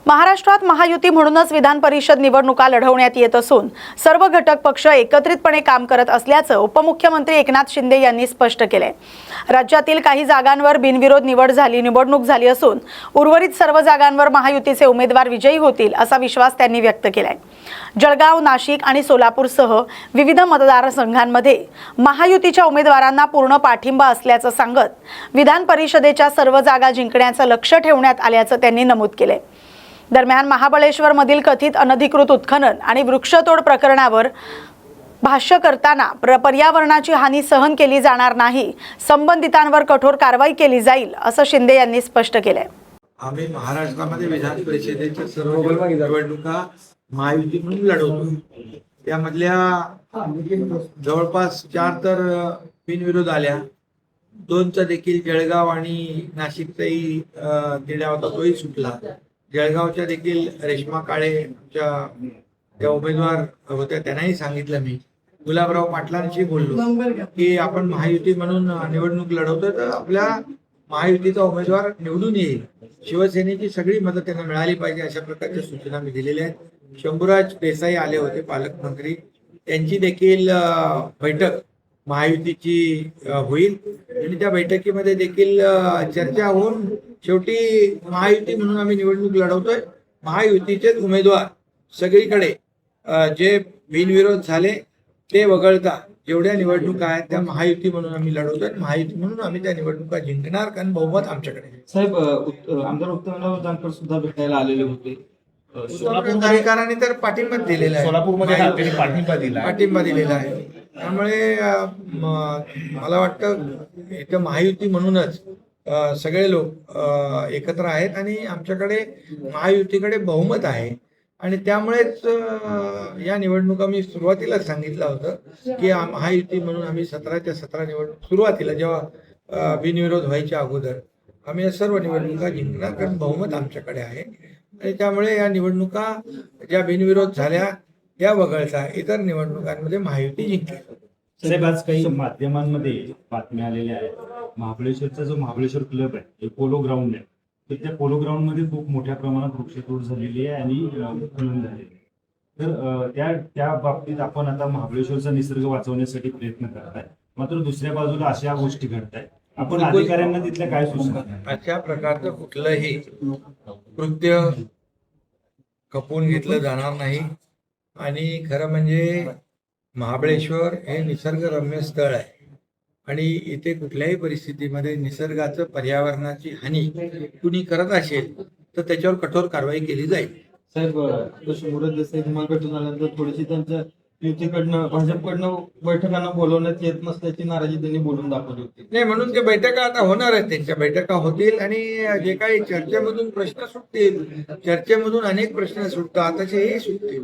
महाराष्ट्रात महायुती म्हणूनच विधान परिषद निवडणुका लढवण्यात येत असून सर्व घटक पक्ष एकत्रितपणे काम करत असल्याचं उपमुख्यमंत्री एकनाथ शिंदे यांनी स्पष्ट केले। राज्यातील काही जागांवर बिनविरोध निवडणूक झाली असून उर्वरित सर्व जागांवर महायुतीचे उमेदवार विजयी होतील असा विश्वास त्यांनी व्यक्त केलाय। जळगाव, नाशिक आणि सोलापूरसह विविध मतदारसंघांमध्ये महायुतीच्या उमेदवारांना पूर्ण पाठिंबा असल्याचं सांगत विधान परिषदेच्या सर्व जागा जिंकण्याचं लक्ष्य ठेवण्यात आल्याचं त्यांनी नमूद केले। दरम्यान महाबळेश्वरमधील कथित अनधिकृत उत्खनन आणि वृक्षतोड प्रकरणावर भाष्य करताना पर्यावरणाची हानी सहन केली जाणार नाही, संबंधितांवर कठोर कारवाई केली जाईल असं शिंदे यांनी स्पष्ट केले। आम्ही महाराष्ट्रामध्ये विधान परिषदेच्या सर्व निवडणुका महायुती म्हणून लढवतो। त्यामधल्या जवळपास 4 तर बिनविरोध आल्या, 2चा देखील जळगाव आणि नाशिकचाही तिढा होता, तोही सुटला। जळगावच्या देखील रेश्मा काळे त्या उमेदवार होत्या, त्यांनाही सांगितलं मी गुलाबराव पाटलांशी बोललो की आपण महायुती म्हणून निवडणूक लढवतोय तर आपल्या महायुतीचा उमेदवार निवडून येईल, शिवसेनेची सगळी मदत त्यांना मिळाली पाहिजे अशा प्रकारच्या सूचना मी दिलेल्या आहेत। शंभूराज देसाई आले होते, पालकमंत्री, त्यांची देखील बैठक महायुतीची होईल आणि त्या बैठकीमध्ये देखील चर्चा होऊन शेवटी महायुती म्हणून आम्ही निवडणूक लढवतोय। महायुतीचेच उमेदवार सगळीकडे जे बिनविरोध झाले ते वगळता जेवढ्या निवडणुका आहेत त्या महायुती म्हणून आम्ही लढवतोय। महायुती म्हणून आम्ही त्या निवडणुका जिंकणार, कारण बहुमत आमच्याकडे। साहेब, आमदार उत्तमराव जानकर सुद्धा भेटायला आलेले होते। अधिकाऱ्यांनी तर पाठिंबा दिलेला आहे, सोलापूरमध्ये पाठिंबा दिलेला आहे। त्यामुळे मला वाटतं इथं महायुती म्हणूनच सगळे लोक एकत्र आहेत आणि आमच्याकडे महायुतीकडे बहुमत आहे आणि त्यामुळेच या निवडणुका मी सुरुवातीला सांगितलं होतं की महायुती म्हणून आम्ही 17च्या 17 निवडणूक सुरुवातीला जेव्हा बिनविरोध व्हायच्या अगोदर आम्ही या सर्व निवडणुका जिंकणार, कारण बहुमत आमच्याकडे आहे आणि त्यामुळे या निवडणुका ज्या बिनविरोध झाल्या त्या वगळता इतर निवडणुकांमध्ये महायुती जिंकली। साहेब, आज काही माध्यमांमध्ये बातम्या आलेल्या आहेत, महाबळेश्वरचा जो महाबळेश्वर क्लब आहे, एक पोलो ग्राउंड आहे, तर त्या पोलो ग्राउंड मध्ये खूप मोठ्या प्रमाणात वृक्षतोड झालेली आहे आणि उत्खनन झालेली आहे। तर त्या बाबतीत आपण आता महाबळेश्वरचा निसर्ग वाचवण्यासाठी प्रयत्न करताय, मात्र दुसऱ्या बाजूला अशा गोष्टी घडतायत, आपण अधिकाऱ्यांना तिथल्या काय सूचना? अशा प्रकारचं कुठलंही कृत्य खपवून घेतलं जाणार नाही आणि खरं म्हणजे महाबळेश्वर हे निसर्गरम्य स्थळ आहे आणि इथे कुठल्याही परिस्थितीमध्ये निसर्गाचं, पर्यावरणाची हानी कुणी करत असेल तर त्याच्यावर कठोर कारवाई केली जाईल। साहेब, शंभूराज देसाई तुम्हाला भेटून आल्यानंतर थोडीशी त्यांच्या युतीकडनं, भाजपकडनं बैठकांना बोलवण्यात येत नसल्याची नाराजी त्यांनी बोलून दाखवली होती। नाही, म्हणून ते बैठका आता होणार आहेत, त्यांच्या बैठका होतील आणि जे काही चर्चेमधून प्रश्न सुटतील, चर्चेमधून अनेक प्रश्न सुटतात, तसेही सुटतील।